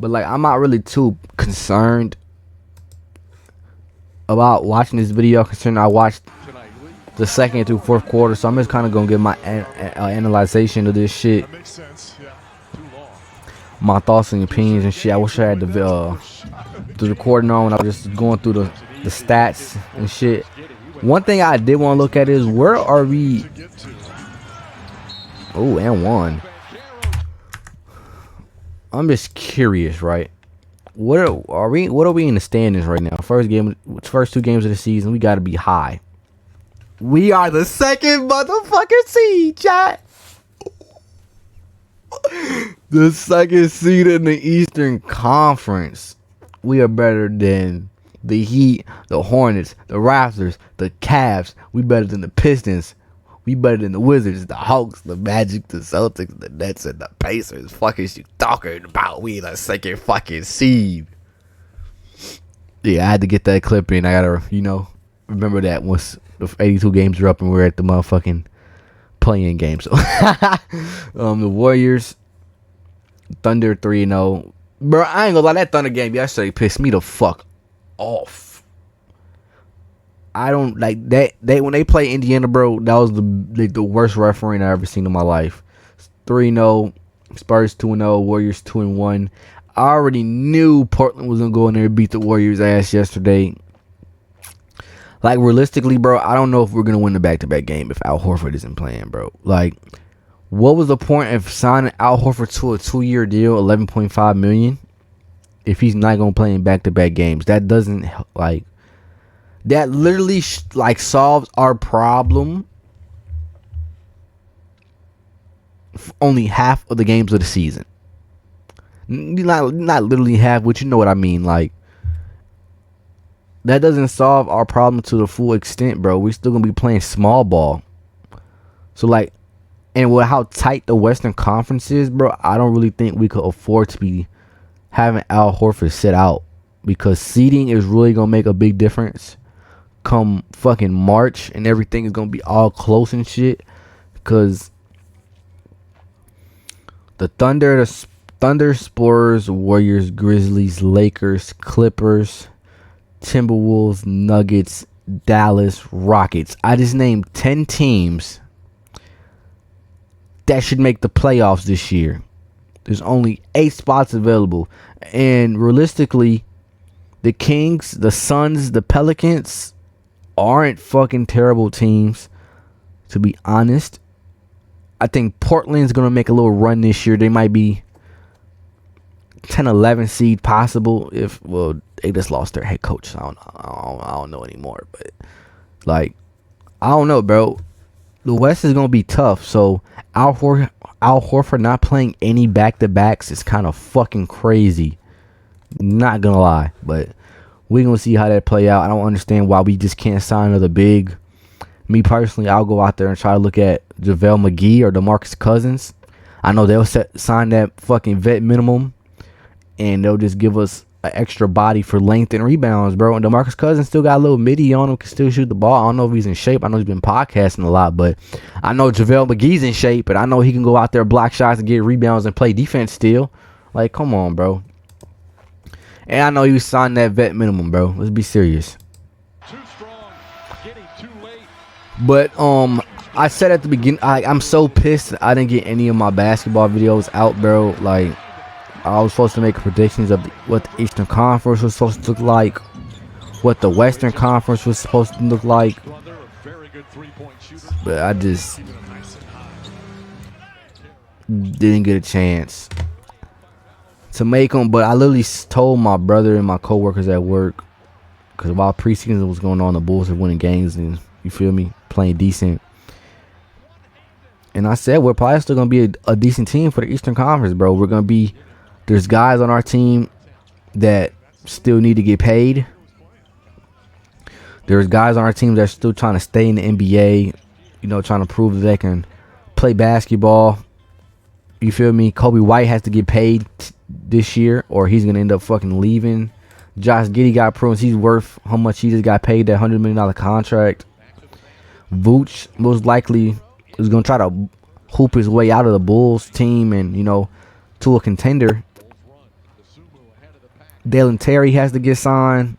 But like, I'm not really too concerned about watching this video, considering I watched the second through fourth quarter, so I'm just kind of gonna get my analyzation of this shit, my thoughts and opinions and shit. I wish I had the recording on when I was just going through the stats and shit. One thing I did want to look at is, where are we? Oh, and one. I'm just curious, right? What are we in the standings right now? First two games of the season, we got to be high. We are the second motherfucking seed, chat. The second seed in the Eastern Conference. We are better than the Heat, the Hornets, the Raptors, the Cavs. We better than the Pistons. We better than the Wizards, the Hawks, the Magic, the Celtics, the Nets, and the Pacers. Fuck is you talking about? We the second fucking seed. Yeah, I had to get that clip in. I gotta, remember that once the 82 games are up and we're at the motherfucking playing game. So, the Warriors, Thunder 3-0. Bro, I ain't gonna lie, that Thunder game yesterday pissed me the fuck off. I don't like that. When they play Indiana, bro, that was the worst refereeing I ever seen in my life. 3-0, Spurs 2-0, Warriors 2-1. I already knew Portland was gonna go in there and beat the Warriors' ass yesterday. Like, realistically, bro, I don't know if we're gonna win the back-to-back game if Al Horford isn't playing, bro. Like, what was the point of signing Al Horford to a 2-year deal, $11.5 million, if he's not gonna play in back-to-back games? That doesn't, like, that literally solves our problem for only half of the games of the season. Not literally half, but you know what I mean. Like, that doesn't solve our problem to the full extent, bro. We're still gonna be playing small ball. So, like, and with how tight the Western Conference is, bro, I don't really think we could afford to be having Al Horford sit out, because seeding is really gonna make a big difference come fucking March, and everything is gonna be all close and shit. Because the Thunder, Spurs, Warriors, Grizzlies, Lakers, Clippers, Timberwolves, Nuggets, Dallas, Rockets. I just named 10 teams that should make the playoffs this year. There's only 8 spots available. And realistically, the Kings, the Suns, the Pelicans aren't fucking terrible teams, to be honest. I think Portland's going to make a little run this year. They might be 10-11 seed possible if, well, they just lost their head coach. I don't know anymore. But, like, I don't know, bro. The West is going to be tough. So, Al Horford not playing any back-to-backs is kind of fucking crazy. Not going to lie. But we're going to see how that play out. I don't understand why we just can't sign another big. Me personally, I'll go out there and try to look at JaVale McGee or DeMarcus Cousins. I know they'll sign that fucking vet minimum, and they'll just give us an extra body for length and rebounds, bro. And DeMarcus Cousins still got a little midi on him, can still shoot the ball. I don't know if he's in shape. I know he's been podcasting a lot, but I know JaVale McGee's in shape, and I know he can go out there, block shots, and get rebounds and play defense still. Like, come on, bro. And I know you signed that vet minimum, bro. Let's be serious. But I said at the beginning, I'm so pissed that I didn't get any of my basketball videos out, bro. Like, I was supposed to make predictions of what the Eastern Conference was supposed to look like, what the Western Conference was supposed to look like, but I just didn't get a chance to make them. But I literally told my brother and my coworkers at work, because while preseason was going on, the Bulls were winning games and, you feel me, playing decent. And I said, we're probably still going to be a decent team for the Eastern Conference, bro. We're going to be, there's guys on our team that still need to get paid. There's guys on our team that are still trying to stay in the NBA, trying to prove that they can play basketball. You feel me? Kobe White has to get paid this year, or he's going to end up fucking leaving. Josh Giddey got proven he's worth how much he just got paid, that $100 million contract. Vooch most likely is going to try to hoop his way out of the Bulls team and, to a contender. Dalen Terry has to get signed.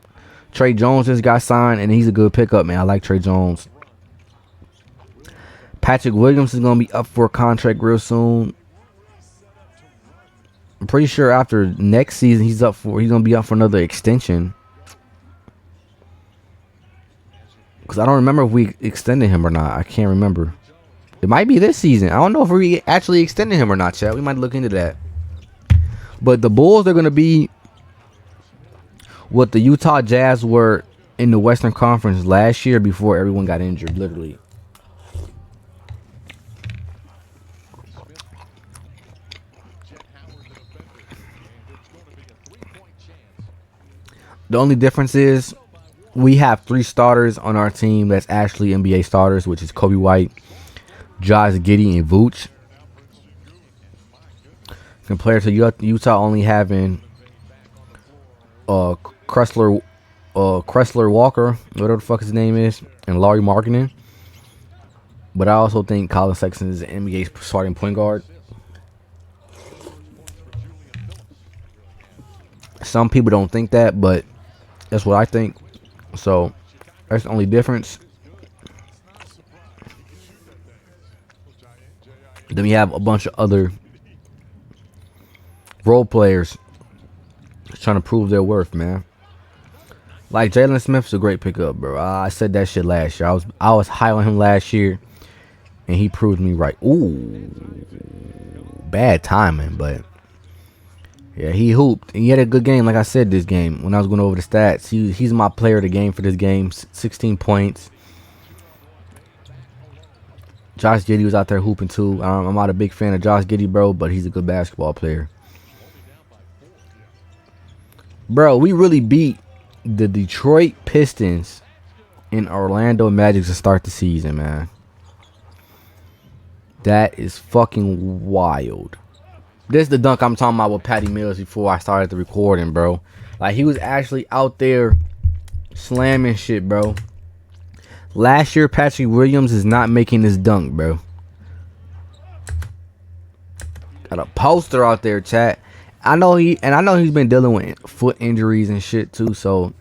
Trey Jones just got signed, and he's a good pickup, man. I like Trey Jones. Patrick Williams is going to be up for a contract real soon. I'm pretty sure after next season he's going to be up for another extension. Because I don't remember if we extended him or not. I can't remember. It might be this season. I don't know if we actually extended him or not, chat. We might look into that. But the Bulls are going to be what the Utah Jazz were in the Western Conference last year before everyone got injured, literally. The only difference is we have 3 starters on our team that's actually NBA starters, which is Kobe White, Josh Giddey, and Vooch. Compared to Utah only having Cressler Walker, whatever the fuck his name is, and Lauri Markkanen. But I also think Colin Sexton is an NBA starting point guard. Some people don't think that, but that's what I think. So that's the only difference. Then we have a bunch of other role players trying to prove their worth, man. Like Jalen Smith's a great pickup, bro. I said that shit last year. I was high on him last year, and he proved me right. Ooh, bad timing, but yeah, he hooped. And he had a good game, like I said, this game. When I was going over the stats, he's my player of the game for this game. 16 points. Josh Giddey was out there hooping too. I'm not a big fan of Josh Giddey, bro, but he's a good basketball player. Bro, we really beat the Detroit Pistons and Orlando Magic to start the season, man. That is fucking wild. This is the dunk I'm talking about with Patty Mills before I started the recording, bro. Like, he was actually out there slamming shit, bro. Last year, Patrick Williams is not making this dunk, bro. Got a poster out there, chat. I know he's been dealing with foot injuries and shit too, so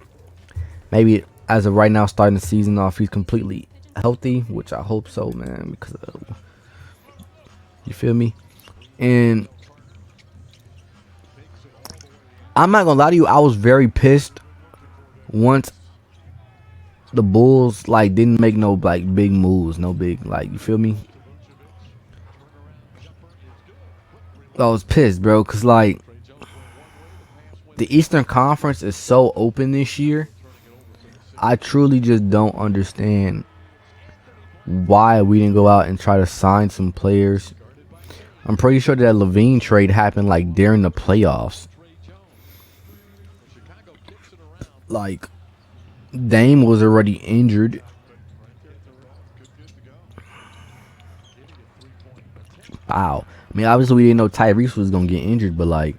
maybe as of right now, starting the season off, he's completely healthy, which I hope so, man, because you feel me? And I'm not gonna lie to you, I was very pissed once the Bulls like didn't make no like big moves, no big, like, you feel me? I was pissed, bro, because like the Eastern Conference is so open this year. I truly just don't understand why we didn't go out and try to sign some players. I'm pretty sure that Levine trade happened like during the playoffs. Like, Dame was already injured. Wow. I mean, obviously we didn't know Tyrese was going to get injured, but like,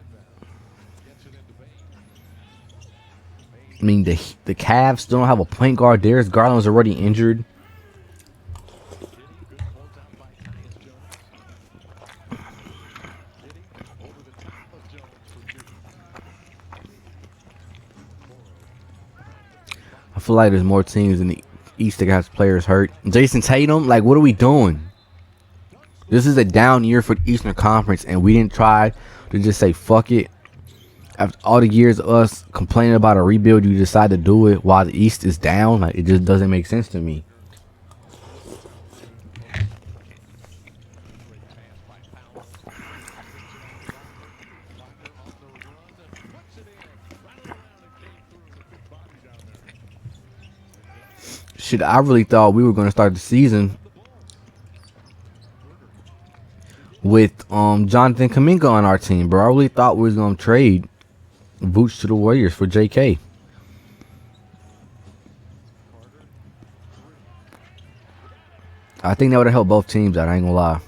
I mean, the Cavs still don't have a point guard. Darius Garland's already injured. I feel like there's more teams in the East that has players hurt. Jason Tatum, like, what are we doing? This is a down year for the Eastern Conference, and we didn't try to just say fuck it. After all the years of us complaining about a rebuild, you decide to do it while the East is down. Like, it just doesn't make sense to me. Shit, I really thought we were going to start the season with Jonathan Kuminga on our team, bro. I really thought we was going to trade Vooch to the Warriors for JK. I think that would have helped both teams out, I ain't gonna lie.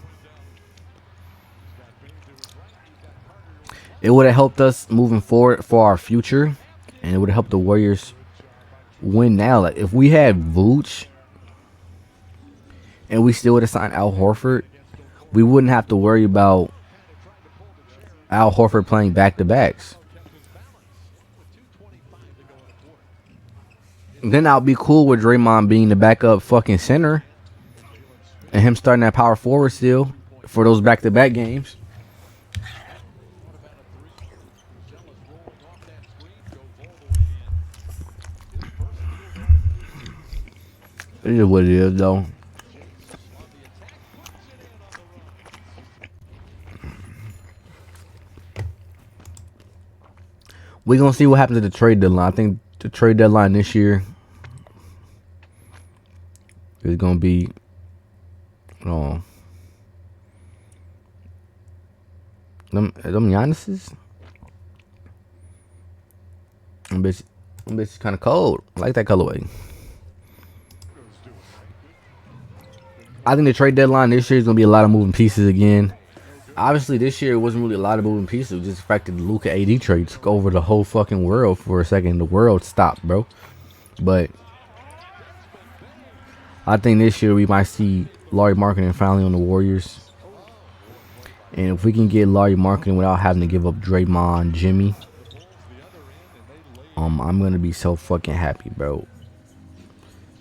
It would have helped us moving forward for our future, and it would have helped the Warriors win now. Like, if we had Vooch and we still would have signed Al Horford, we wouldn't have to worry about Al Horford playing back-to-backs. Then I'll be cool with Draymond being the backup fucking center and him starting that power forward still for those back-to-back games. It is what it is, though. We're going to see what happens at the trade deadline. I think the trade deadline this year is going to be them Giannis's. Them bitch kind of cold. I like that colorway. I think the trade deadline this year is going to be a lot of moving pieces again. Obviously, this year it wasn't really a lot of moving pieces. It was just the fact that the Luka AD trade took over the whole fucking world for a second. The world stopped, bro. But I think this year we might see Lauri Markkanen finally on the Warriors. And if we can get Lauri Markkanen without having to give up Draymond, Jimmy, I'm going to be so fucking happy, bro.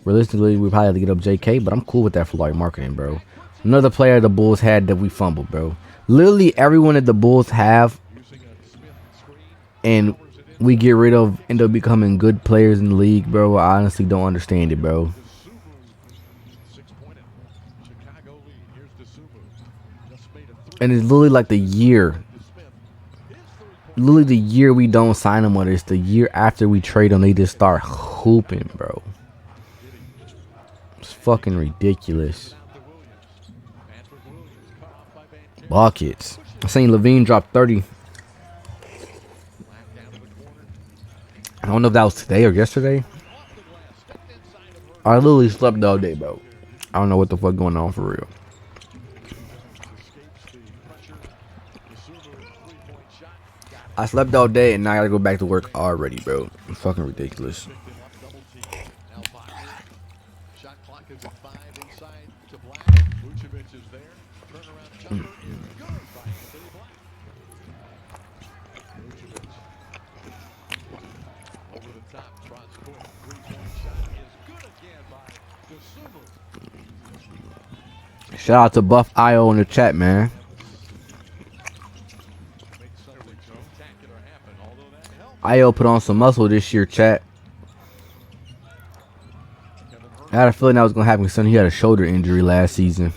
Realistically, we probably have to get up JK, but I'm cool with that for Lauri Markkanen, bro. Another player the Bulls had that we fumbled, bro. Literally everyone that the Bulls have and we get rid of end up becoming good players in the league, bro. I honestly don't understand it, bro. And it's literally like the year. Literally the year we don't sign them, whether it's the year after we trade them, they just start hooping, bro. It's fucking ridiculous. Buckets. I seen Levine drop 30. I don't know if that was today or yesterday. I literally slept all day, bro. I don't know what the fuck going on for real. I slept all day and now I gotta go back to work already, bro. It's fucking ridiculous. Shout out to Buff IO in the chat, man. IO put on some muscle this year, chat. I had a feeling that was gonna happen because he had a shoulder injury last season.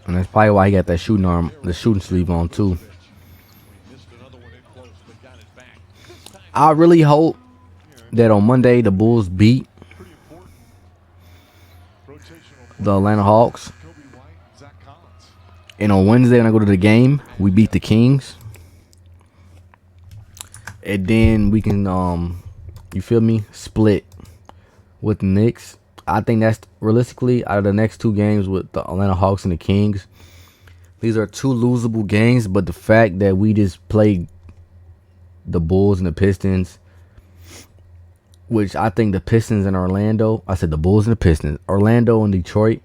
And that's probably why he got that shooting arm, the shooting sleeve on too. I really hope that on Monday the Bulls beat the Atlanta Hawks. And on Wednesday when I go to the game, we beat the Kings. And then we can you feel me, split with the Knicks. I think that's realistically out of the next two games with the Atlanta Hawks and the Kings. These are two losable games, but the fact that we just played the Bulls and the Pistons, which I think the Pistons and Orlando, I said the Bulls and the Pistons, Orlando and Detroit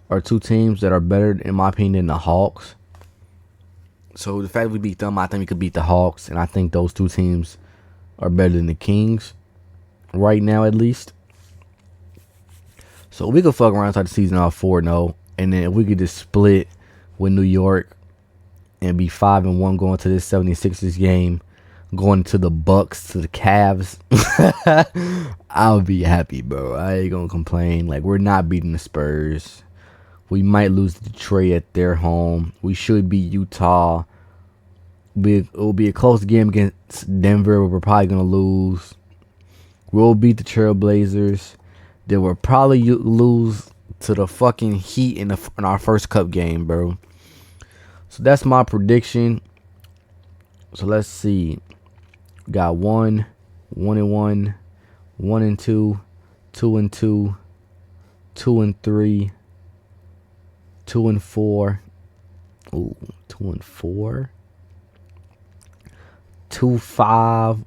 are two teams that are better, in my opinion, than the Hawks. So the fact we beat them, I think we could beat the Hawks, and I think those two teams are better than the Kings right now, at least. So we could fuck around start the season off 4-0, and then if we could just split with New York and be 5-1 going to this 76ers game, going to the Bucks, to the Cavs, I'll be happy, bro. I ain't gonna complain. Like, we're not beating the Spurs. We might lose to Detroit at their home. We should beat Utah. It will be a close game against Denver. We're probably gonna lose. We'll beat the Trailblazers. Then we'll probably lose to the fucking Heat in our first cup game, bro. So that's my prediction. So let's see. Got 1-1, 1-2, 2-2, 2-3, 2-4. Ooh, 2-4. 2-5,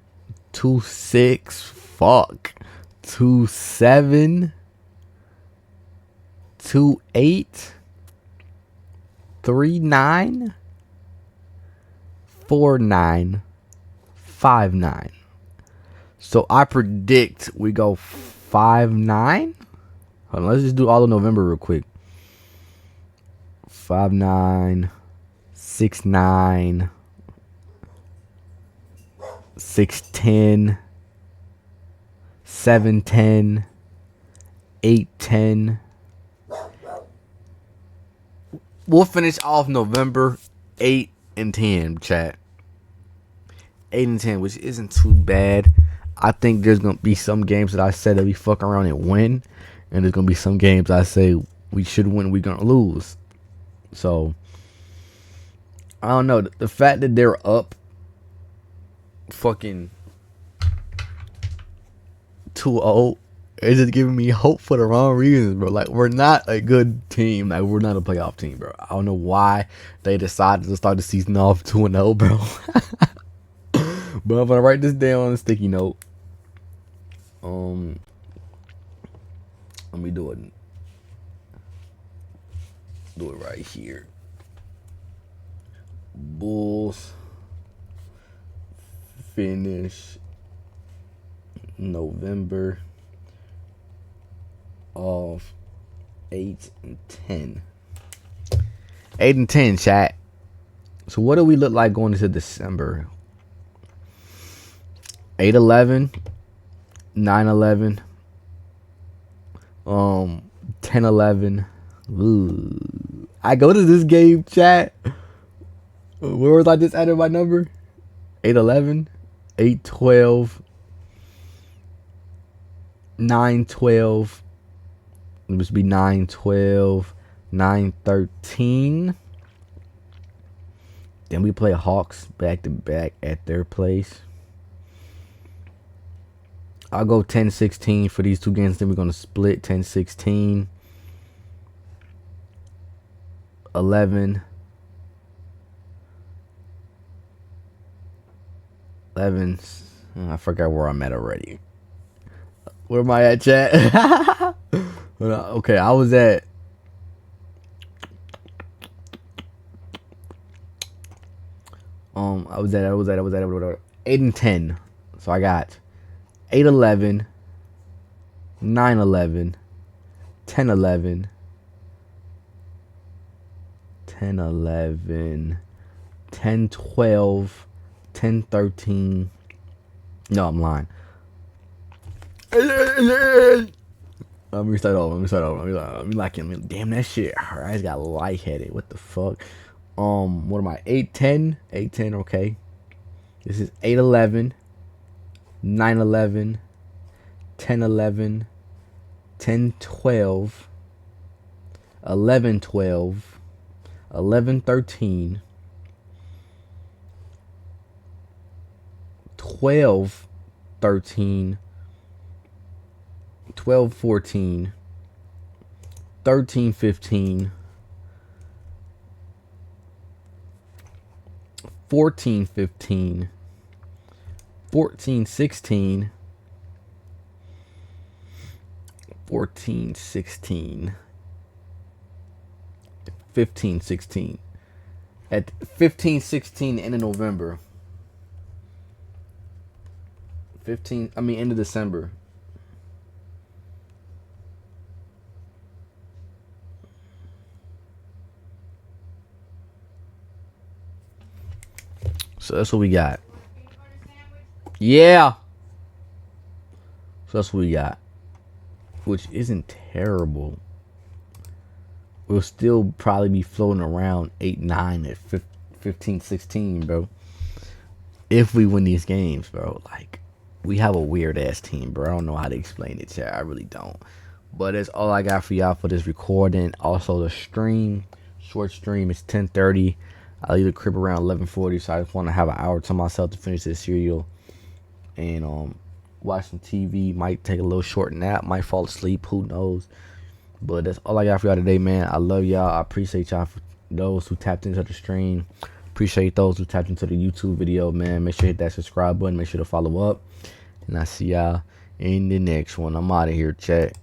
2-6. Fuck. 2-7. 2-8. 3-9. 4-9. 5-9. So I predict we go 5-9. Hold on, let's just do all of November real quick. 5-9, 6-9, 6-10, 7-10, 8-10. We'll finish off November 8-10, chat. 8-10, which isn't too bad. I think there's gonna be some games that I said that we fuck around and win, and there's gonna be some games I say we should win, we're gonna lose. So I don't know. The fact that they're up fucking 2-0 is just giving me hope for the wrong reasons, bro. Like, we're not a good team. Like, we're not a playoff team, bro. I don't know why they decided to start the season off 2-0, bro. But I'm gonna write this down on a sticky note. Let me do it right here. Bulls finish November of 8-10. 8-10, chat. So what do we look like going into December? 8-11, 9-11, 10-11. Ooh. I go to this game, chat. Where was I just adding my number? 8-11, 8-12, 9-12. It must be 9-12, 9-13. Then we play Hawks back to back at their place. I'll go 10-16 for these two games. Then we're going to split 10-16. 11. 11. I forgot where I'm at already. Where am I at, chat? Okay, I was at... I was at 8-10. So I got 8-11, 9-11, 10-11, 10-11, 10-12, 10-13. No, I'm lying. Let me start over. I'm lacking. Damn, that shit hurt. I just got lightheaded. What the fuck? What am I? 8-10? 8-10, okay. This is 8-11. 9-11, 10-11, 10-12, 11-12, 11-13, 12-13, 12-14, 13-15, 14-15, 14-16, 14-16, 15-16. At 15-16 end of November. End of December. So that's what we got. Yeah. So that's what we got. Which isn't terrible. We'll still probably be floating around 8-9 at 15-16, bro. If we win these games, bro. Like, we have a weird ass team, bro. I don't know how to explain it, chat. I really don't. But that's all I got for y'all for this recording. Also, the stream, short stream, is 10:30. I leave the crib around 11:40, so I just want to have an hour to myself to finish this cereal and watch some TV. Might take a little short nap, might fall asleep, who knows. But that's all I got for y'all today, man. I love y'all. I appreciate y'all for those who tapped into the stream. Appreciate those who tapped into the YouTube video, man. Make sure you hit that subscribe button. Make sure to follow up. And I see y'all in the next one. I'm out of here, chat.